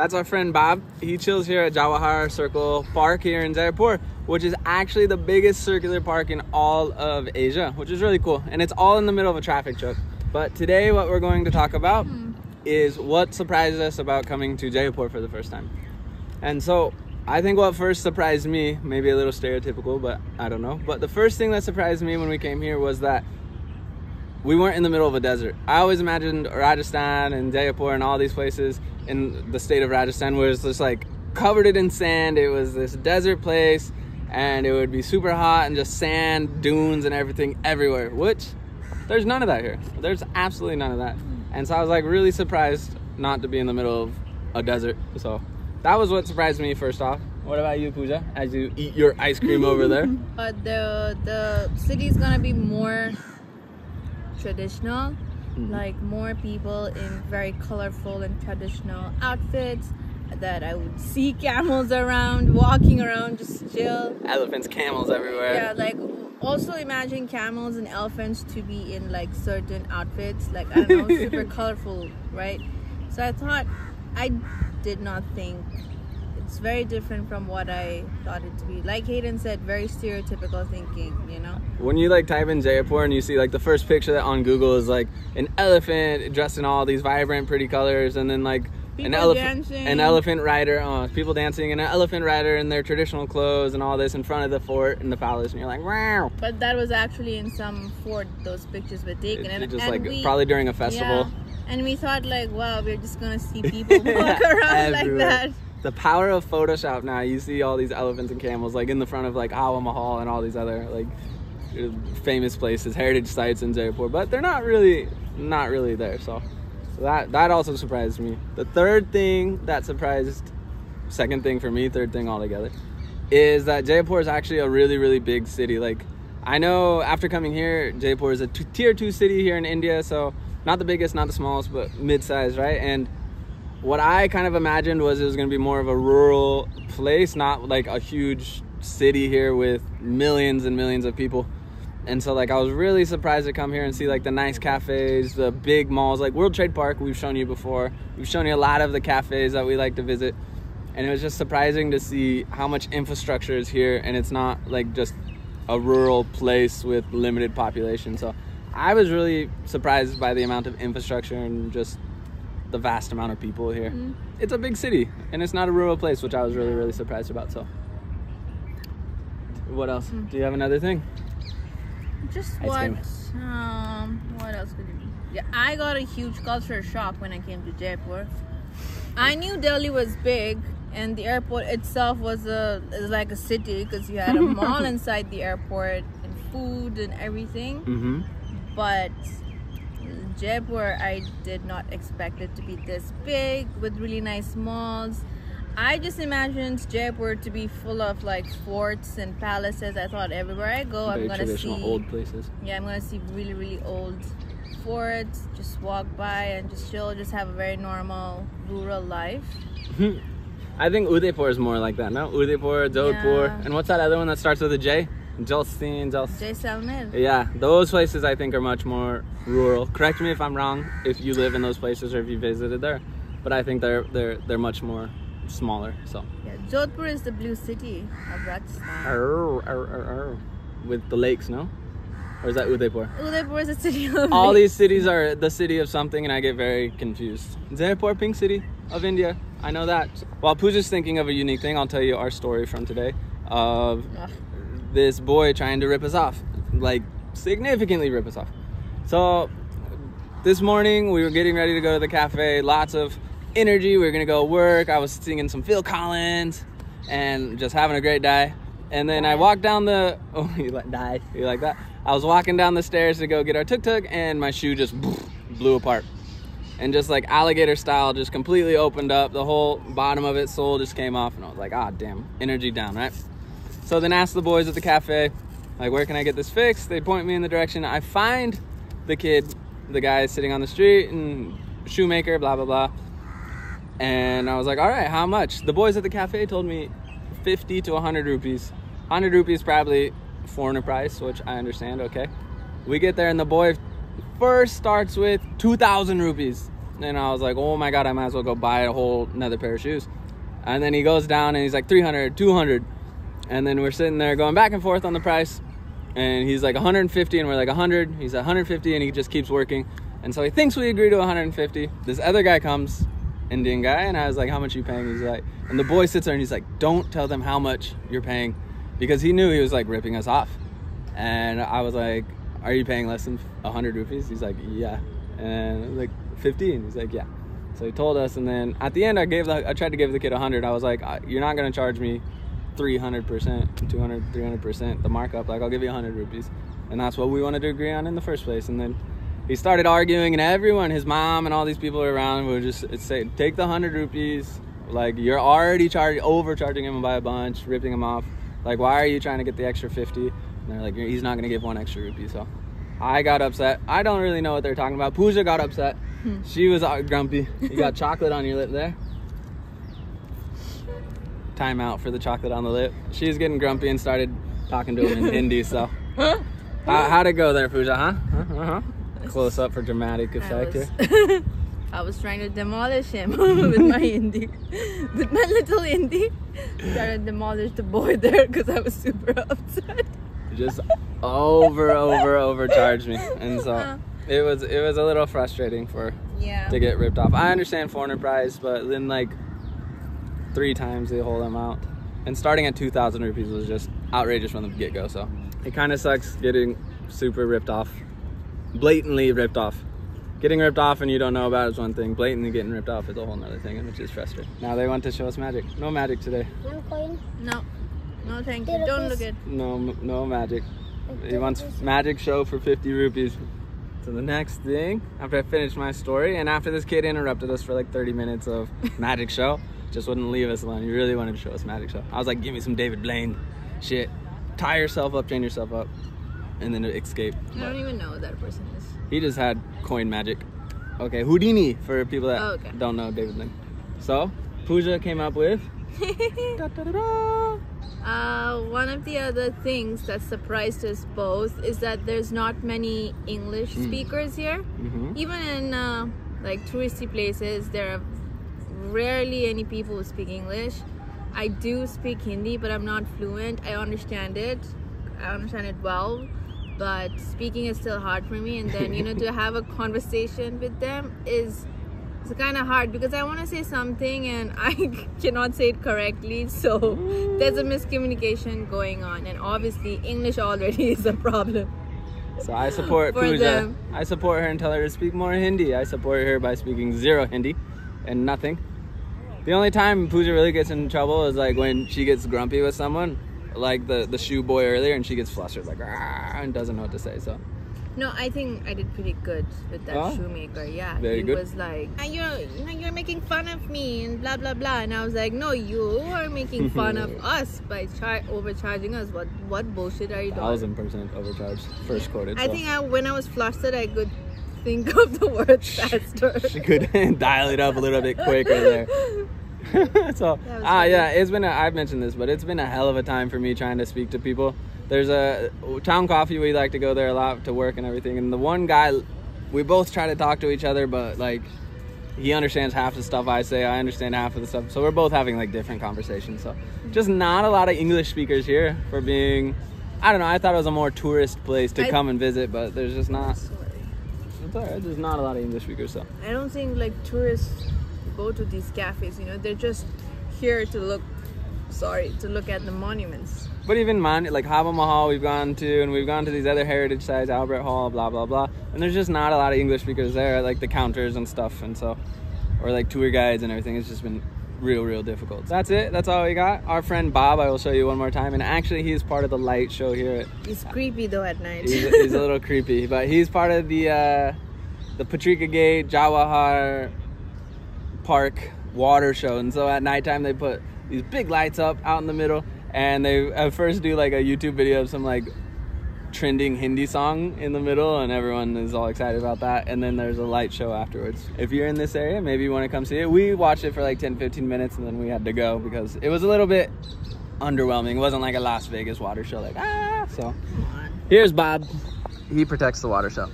That's our friend Bob. He chills here at Jawahar Circle Park here in Jaipur, which is actually the biggest circular park in all of Asia, which is really cool. And it's all in the middle of a traffic choke. But today what we're going to talk about is what surprised us about coming to Jaipur for the first time. And so I think what first surprised me, maybe a little stereotypical, but I don't know. But the first thing that surprised me when we came here was that we weren't in the middle of a desert. I always imagined Rajasthan and Jaipur and all these places in the state of Rajasthan was just like covered it in sand. It was this desert place and it would be super hot and just sand, dunes and everything everywhere, which there's none of that here. There's absolutely none of that. And so I was like really surprised not to be in the middle of a desert. So that was what surprised me first off. What about you, Pooja, as you eat your ice cream over there? The city's gonna be more traditional, like more people in very colorful and traditional outfits, that I would see camels around, walking around, just chill. Elephants, camels everywhere. Yeah, like also imagine camels and elephants to be in like certain outfits, like I don't know, super colorful, right? So I did not think it's very different from what I thought it to be. Like Hayden said, very stereotypical thinking, you know? When you like type in Jaipur and you see like the first picture that on Google is like an elephant dressed in all these vibrant, pretty colors, and then like an elephant rider, people dancing, and an elephant rider in their traditional clothes and all this in front of the fort and the palace, and you're like, wow. But that was actually in some fort those pictures were taken. Just like probably during a festival. Yeah, and we thought like, wow, we're just gonna see people walk around like that. The power of Photoshop now. You see all these elephants and camels like in the front of like Awa Mahal and all these other like famous places, heritage sites in Jaipur, but they're not really there. So that also surprised me. The third thing that surprised, second thing for me, third thing altogether, is that Jaipur is actually a really big city. Like I know after coming here, Jaipur is a tier 2 city here in India, so not the biggest, not the smallest, but mid-sized, right? And what I kind of imagined was it was going to be more of a rural place, not like a huge city here with millions and millions of people. And so like I was really surprised to come here and see like the nice cafes, the big malls, like World Trade Park we've shown you before. We've shown you a lot of the cafes that we like to visit. And it was just surprising to see how much infrastructure is here, and it's not like just a rural place with limited population. So I was really surprised by the amount of infrastructure and just the vast amount of people here. It's a big city and it's not a rural place, which I was really surprised about. So what else? Do you have another thing? Just what else could it be? Yeah, I got a huge culture shock when I came to Jaipur. I knew Delhi was big and the airport itself was like a city, because you had a mall inside the airport and food and everything. But Jaipur, I did not expect it to be this big with really nice malls. I just imagined Jaipur to be full of like forts and palaces. I thought everywhere I go, I'm gonna see old places. Yeah, I'm gonna see really old forts, just walk by and just chill, just have a very normal rural life. I think Udaipur is more like that, no? Udaipur, Jodhpur, and what's that other one that starts with a J? Jaisalmer. Yeah, those places I think are much more rural. Correct me if I'm wrong, if you live in those places or if you visited there, but I think they're much more smaller. So yeah, Jodhpur is the blue city of Rajasthan. With the lakes, no? Or is that Udaipur? Udaipur is a city of all these cities are the city of something, and I get very confused. Jaipur, pink city of India. I know that. While Pooja's thinking of a unique thing, I'll tell you our story from today of this boy trying to rip us off, like significantly rip us off. So this morning we were getting ready to go to the cafe, lots of energy, we were gonna go work. I was singing some Phil Collins and just having a great day. And then I walked down the you like that? I was walking down the stairs to go get our tuk-tuk, and my shoe just blew apart, and just like alligator style, just completely opened up. The whole bottom of its sole just came off, and I was like, ah, damn, energy down, right? So then asked the boys at the cafe, like, where can I get this fixed? They point me in the direction. I find the kid, the guy sitting on the street, and shoemaker, blah, blah, blah. And I was like, all right, how much? The boys at the cafe told me 50 to 100 rupees. 100 rupees probably foreigner price, which I understand, okay. We get there and the boy first starts with 2,000 rupees. And I was like, oh my God, I might as well go buy a whole another pair of shoes. And then he goes down and he's like 300, 200. And then we're sitting there going back and forth on the price. And he's like 150 and we're like 100. He's 150 and he just keeps working. And so he thinks we agree to 150. This other guy comes, Indian guy, and I was like, how much are you paying? He's like, and the boy sits there and he's like, don't tell them how much you're paying, because he knew he was like ripping us off. And I was like, are you paying less than 100 rupees? He's like, yeah. And I was like, 15. He's like, yeah. So he told us, and then at the end I tried to give the kid 100. I was like, you're not gonna charge me 300%, 200, 300% the markup. Like, I'll give you 100 rupees. And that's what we wanted to agree on in the first place. And then he started arguing, and everyone, his mom and all these people around were just saying, take the 100 rupees. Like, you're already overcharging him by a bunch, ripping him off. Like, why are you trying to get the extra 50? And they're like, he's not gonna give one extra rupee. So I got upset. I don't really know what they're talking about. Pooja got upset. She was grumpy. You got chocolate on your lip there. Time out for the chocolate on the lip. She was getting grumpy and started talking to him in Hindi. So how'd it go there, Pooja? Huh? Close up for dramatic effect here. I was trying to demolish him with my Hindi, with my little Hindi. Trying to demolish the boy there because I was super upset. Just overcharged me, and so it was a little frustrating to get ripped off. I understand foreigner price, but then like 3 times the whole amount, and starting at 2,000 rupees was just outrageous from the get-go. So it kind of sucks getting super ripped off, blatantly ripped off. Getting ripped off and you don't know about it is one thing. Blatantly getting ripped off is a whole nother thing, which is frustrating. Now they want to show us magic. No magic today. One coin? No, thank you. Don't look at. No magic. He wants magic show for 50 rupees. So the next thing, after I finished my story, and after this kid interrupted us for like 30 minutes of magic show, just wouldn't leave us alone. He really wanted to show us magic show. I was like, give me some David Blaine shit. Tie yourself up, chain yourself up, and then escape. I don't even know what that person is. He just had coin magic. Okay, Houdini for people that don't know David Blaine. So, Pooja came up with... one of the other things that surprised us both is that there's not many English speakers here. Even in like touristy places, there are rarely any people who speak English. I do speak Hindi, but I'm not fluent. I understand it well, but speaking is still hard for me. And then, you know, to have a conversation with them is kind of hard, because I want to say something and I cannot say it correctly, so there's a miscommunication going on, and obviously English already is a problem. So I support Pooja. I support her and tell her to speak more Hindi. I support her by speaking 0 Hindi and nothing. The only time Pooja really gets in trouble is like when she gets grumpy with someone, like the shoe boy earlier, and she gets flustered, like and doesn't know what to say. So no, I think I did pretty good with that shoemaker. Yeah, very good. He was like, you're making fun of me and blah blah blah, and I was like, no, you are making fun of us by overcharging us. What bullshit are you doing? 1000% overcharged. First quoted. I think when I was flustered, I could think of the words faster. She could dial it up a little bit quicker there. So yeah, it's been I've mentioned this, but it's been a hell of a time for me trying to speak to people. There's a Town Coffee, we like to go there a lot to work and everything, and the one guy, we both try to talk to each other, but like he understands half the stuff I say, I understand half of the stuff, so we're both having like different conversations. So just not a lot of English speakers here for being, I don't know, I thought it was a more tourist place to come and visit, but there's just not. It's alright, there's not a lot of English speakers. So I don't think like tourists go to these cafes, you know, they're just here to look at the monuments. But even like Hava Mahal we've gone to, and we've gone to these other heritage sites, Albert Hall, blah blah blah, and there's just not a lot of English speakers there, like the counters and stuff, and so, or like tour guides and everything. It's just been real difficult. That's it. That's all we got. Our friend Bob, I will show you one more time, and actually he's part of the light show here. He's creepy though at night. He's a little creepy, but he's part of the Patrika Gate Jawahar Park water show, and so at nighttime they put these big lights up out in the middle, and they at first do like a YouTube video of some like trending Hindi song in the middle, and everyone is all excited about that, and then there's a light show afterwards. If you're in this area, maybe you want to come see it. We watched it for like 10-15 minutes and then we had to go because it was a little bit underwhelming. It wasn't like a Las Vegas water show, like so here's Bob. He protects the water show.